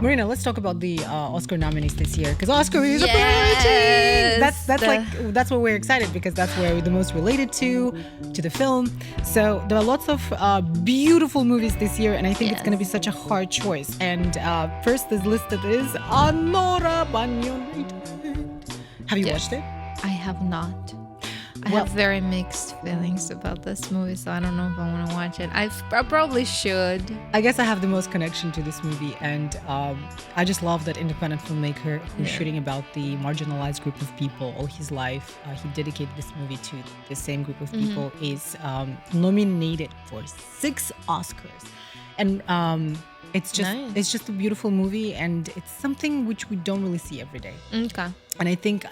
Marina, let's talk about the Oscar nominees this year because Oscar is Yes. approaching. That's what we're excited because that's where we're the most related to the film. So there are lots of beautiful movies this year, and I think it's going to be such a hard choice. And first is listed is Nora Maryna. Have you watched it? I have not. I have very mixed feelings about this movie, so I don't know if I want to watch it. I probably should. I guess I have the most connection to this movie, and I just love that independent filmmaker who's shooting about the marginalized group of people all his life. He dedicated this movie to the same group of people. Is nominated for 6 Oscars, and it's just a beautiful movie, and it's something which we don't really see every day. Okay. And I think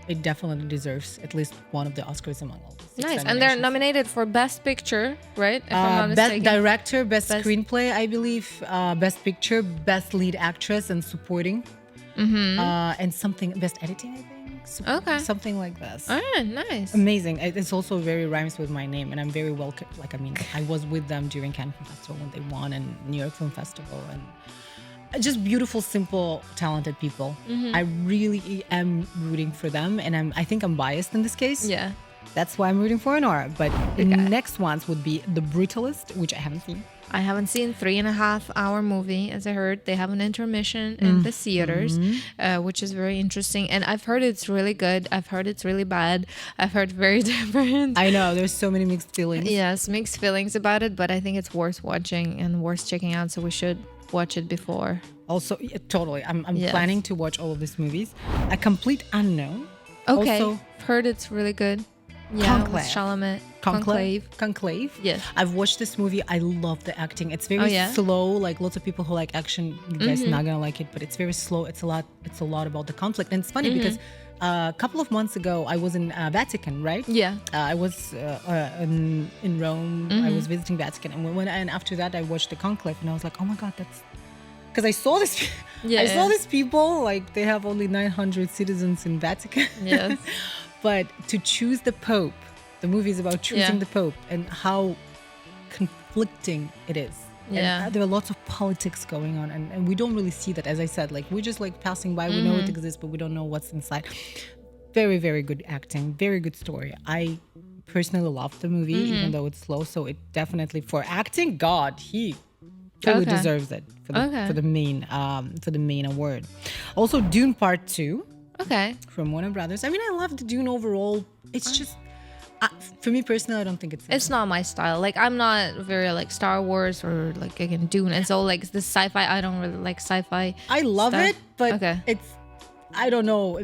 it definitely deserves at least one of the Oscars among all these. Nice. And they're nominated for Best Picture, right? If I'm not Best mistaken. Director, Best Screenplay, I believe, Best Picture, Best Lead Actress and Supporting, and something, Best Editing, I think. Okay. Something like this. All right, nice. Amazing. It's also very rhymes with my name, and I'm very welcome. I was with them during Cannes Film Festival when they won, and New York Film Festival, and just beautiful, simple, talented people. I really am rooting for them, and I think I'm biased in this case. Yeah. That's why I'm rooting for Nora. But the next ones would be The Brutalist, which I haven't seen. I haven't seen 3.5-hour movie, as I heard. They have an intermission in the theaters, which is very interesting. And I've heard it's really good. I've heard it's really bad. I've heard very different. I know, there's so many mixed feelings. Yes, mixed feelings about it, but I think it's worth watching and worth checking out, so we should watch it before. Also, totally. I'm planning to watch all of these movies. A Complete Unknown. Okay. Also, heard it's really good. Yeah, Conclave. with Chalamet. Conclave. Yes. I've watched this movie. I love the acting. It's very slow. Like lots of people who like action, you guys are not gonna like it, but it's very slow. It's a lot about the conflict. And it's funny because a couple of months ago I was in Vatican, right? Yeah. I was in Rome. I was visiting Vatican, and after that I watched the Conclave, and I was like, oh my god, that's because I saw this. I saw these people like they have only 900 citizens in Vatican. Yes. But to choose the Pope, the movie is about choosing the Pope and how conflicting it is. Yeah. And there are lots of politics going on, and we don't really see that. As I said, like we're just like passing by. We know it exists, but we don't know what's inside. Very, very good acting. Very good story. I personally love the movie, even though it's slow. So it definitely, for acting, God, he really deserves it for the main award. Also, Dune Part 2. Okay. From Warner Brothers. I mean, I love the Dune overall. It's just, for me personally, I don't think it's not my style. Like, I'm not very like Star Wars or like again Dune. And so like this sci-fi, I don't really like sci-fi. I love stuff. it, but I don't know.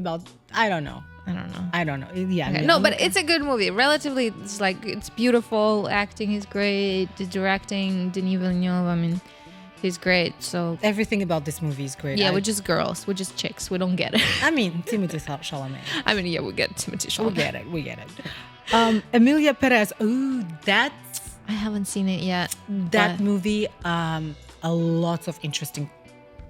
Yeah. Okay. No, but it's a good movie. Relatively, it's beautiful. Acting is great. The directing, Denis Villeneuve, I mean, he's great. So everything about this movie is great. Yeah, we're just girls. We're just chicks. We don't get it. I mean, Timothée Chalamet. I mean, yeah, we get Timothée Chalamet. We get it. Emilia Perez. Ooh, that's... I haven't seen it yet. That movie, a lot of interesting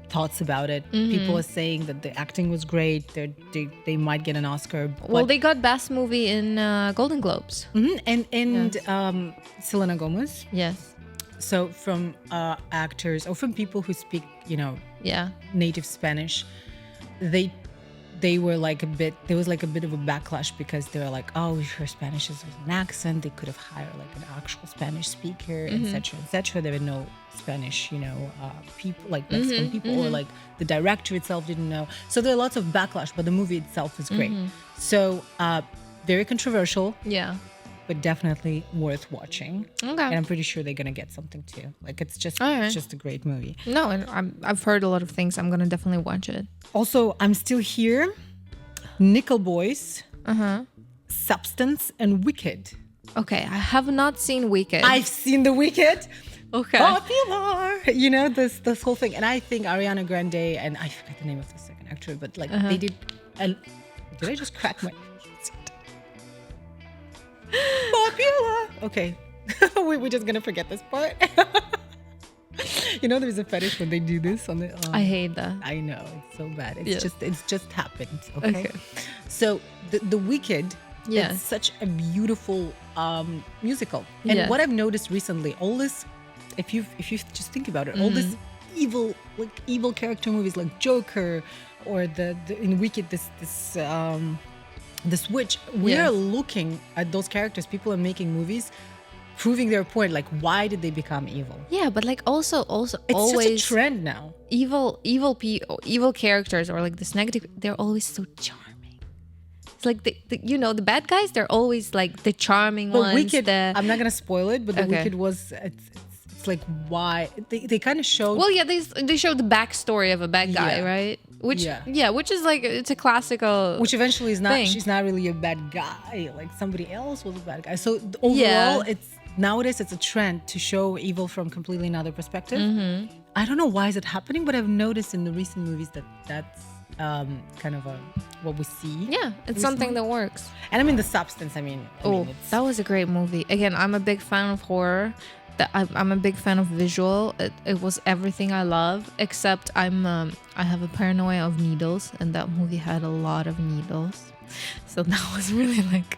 thoughts about it. People are saying that the acting was great. They might get an Oscar. Well, they got Best Movie in Golden Globes. And Selena Gomez. Yes. So from actors or from people who speak, native Spanish, they were like there was like a bit of a backlash because they were like, oh, her Spanish is with an accent. They could have hired like an actual Spanish speaker, etc., etc. There were no Spanish, people, like Mexican people, or like the director itself didn't know. So there are lots of backlash, but the movie itself is great. So very controversial. Yeah. But definitely worth watching. Okay. And I'm pretty sure they're gonna get something too. Like it's just a great movie. No, and I've heard a lot of things. I'm gonna definitely watch it. Also, I'm Still Here, Nickel Boys, Substance, and Wicked. Okay, I have not seen Wicked. I've seen the Wicked. Okay. Popular. This whole thing. And I think Ariana Grande, and I forgot the name of the second actor, but like they did. And did I just crack my... Popular. Okay. We're just gonna forget this part. There's a fetish when they do this on the. I hate that. I know, it's so bad. It's just happened. Okay. So the Wicked is such a beautiful musical, and what I've noticed recently, all this if you just think about it, all this evil character movies like Joker or the in Wicked this witch, we are looking at those characters. People are making movies proving their point, like why did they become evil. Yeah, but like also it's always such a trend now. Evil characters, or like this negative, they're always so charming. It's like the bad guys, they're always like the charming ones. Wicked, I'm not gonna spoil it, but the Wicked was it's like why they kind of showed. Well, yeah, they showed the backstory of a bad guy, right? Which which is like, it's a classical. Which eventually is not. thing. She's not really a bad guy. Like somebody else was a bad guy. So overall, nowadays it's a trend to show evil from completely another perspective. I don't know why is it happening, but I've noticed in the recent movies that's kind of what we see. Yeah, it's something that works. And I mean the substance. I mean, that was a great movie. Again, I'm a big fan of horror. I'm a big fan of visual. It was everything I love, except I have a paranoia of needles, and that movie had a lot of needles. So that was really like,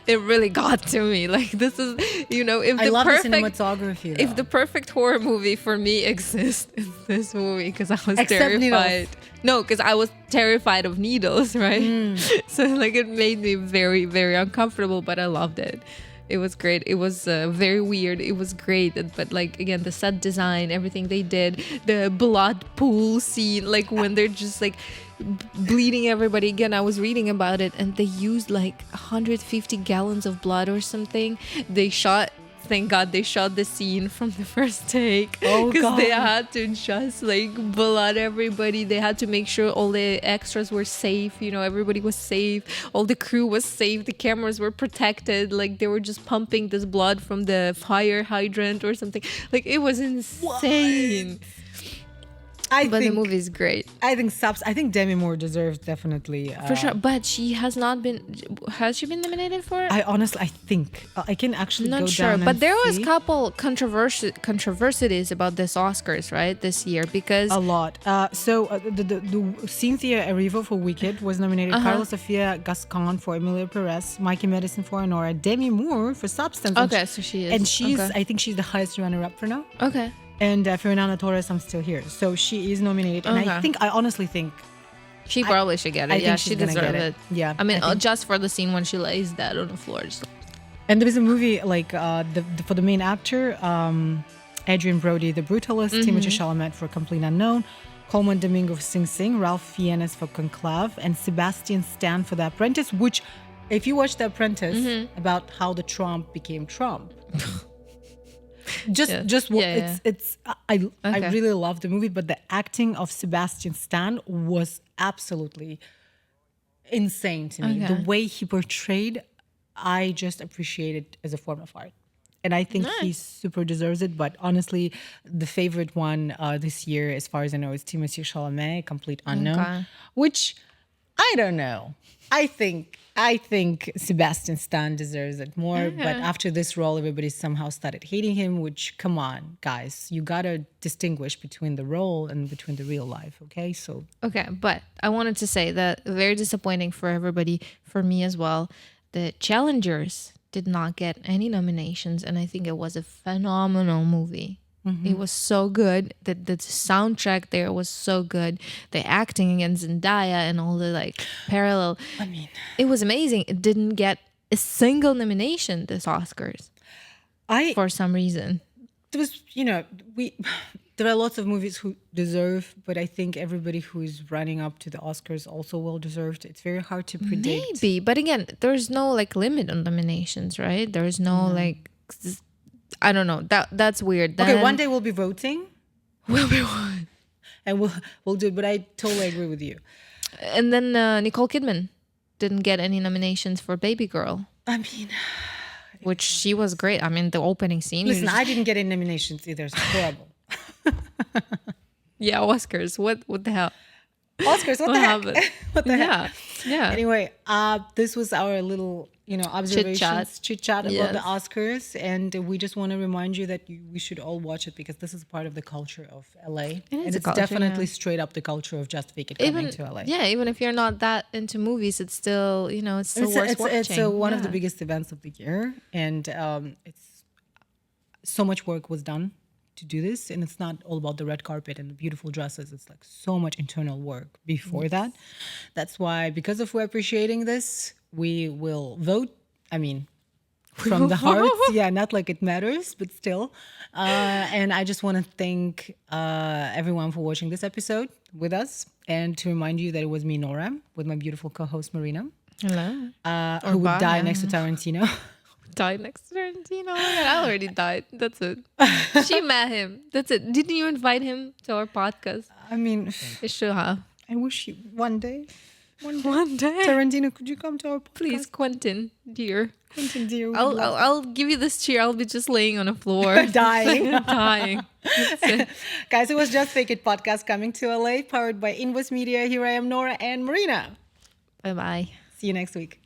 it really got to me. Like, this is, if I love the cinematography. Though. If the perfect horror movie for me exists, it's this movie, because I was terrified. Needles. No, because I was terrified of needles, right? So like, it made me very, very uncomfortable, but I loved it. It was great. It was very weird. It was great. But like, again, the set design, everything they did, the blood pool scene, like when they're just like bleeding everybody. Again, I was reading about it, and they used like 150 gallons of blood or something. Thank God they shot the scene from the first take, because they had to just like blood everybody. They had to make sure all the extras were safe. Everybody was safe. All the crew was safe. The cameras were protected. Like, they were just pumping this blood from the fire hydrant or something. Like, it was insane. What? But the movie is great. I think Demi Moore deserves definitely for sure. But she has not been. Has she been nominated for it? I think I can actually not go sure. down. But there was a couple controversies about this Oscars, right, this year, because a lot. So the Cynthia Erivo for Wicked was nominated. Carlos Sofia Gascon for Emilia Perez, Mikey Madison for Nora, Demi Moore for Substance. Okay, so she is. And she's. I think she's the highest runner-up for now. Okay. And Fernanda Torres, I'm Still Here. So she is nominated. And I honestly think she probably should get it. Yeah, she deserves it. Yeah. I mean, just for the scene when she lays dead on the floor. And there is a movie like for the main actor, Adrian Brody, The Brutalist, Timothée Chalamet for Complete Unknown, Coleman Domingo for Sing Sing, Ralph Fiennes for Conclave, and Sebastian Stan for The Apprentice, which, if you watch The Apprentice, about how the Trump became Trump. I really love the movie, but the acting of Sebastian Stan was absolutely insane to me. The way he portrayed, I just appreciate it as a form of art, and I think he super deserves it. But honestly, the favorite one this year, as far as I know, is Timothée Chalamet, Complete Unknown, which I don't know. I think Sebastian Stan deserves it more, but after this role, everybody somehow started hating him, which, come on, guys, you gotta distinguish between the role and between the real life, okay? So but I wanted to say that very disappointing for everybody, for me as well. The Challengers did not get any nominations, and I think it was a phenomenal movie. It was so good. The soundtrack there was so good. The acting against Zendaya and all the like parallel. I mean, it was amazing. It didn't get a single nomination this Oscars. For some reason. There was, there are lots of movies who deserve, but I think everybody who is running up to the Oscars also well deserved. It's very hard to predict. Maybe, but again, there's no like limit on nominations, right? There's no like. I don't know. That's weird. Then, okay, one day we'll be voting. And we'll do it. But I totally agree with you. And then Nicole Kidman didn't get any nominations for Baby Girl. I mean, which she was great. I mean, the opening scene. Listen, I didn't get any nominations either. It's horrible. Yeah, Oscars. What the hell? Oscars. What the heck? What the heck? Yeah. Anyway, this was our little, observations, chit chat about the Oscars, and we just want to remind you that we should all watch it because this is part of the culture of LA, and it's definitely straight up the culture of Just Wicked coming to LA. Yeah, even if you're not that into movies, it's still, it's still worth watching. It's one of the biggest events of the year, and it's so much work was done to do this, and it's not all about the red carpet and the beautiful dresses. It's like so much internal work before that. That's why, because of we're appreciating this, we will vote. I mean, from the heart. Yeah, not like it matters, but still. And I just want to thank everyone for watching this episode with us, and to remind you that it was me, Nora, with my beautiful co-host Maryna. Hello. Who would die next to Tarantino. Died next to Tarantino. Oh my God, I already died. That's it. She met him. That's it. Didn't you invite him to our podcast? I mean, it should have. I wish you one day. One day. Tarantino, could you come to our podcast? Please, Quentin, dear. Quentin, dear. I'll give you this chair. I'll be just laying on the floor. Dying. Dying. Guys, it was Just Fake It podcast coming to LA, powered by Invoice Media. Here I am, Nora and Maryna. Bye-bye. See you next week.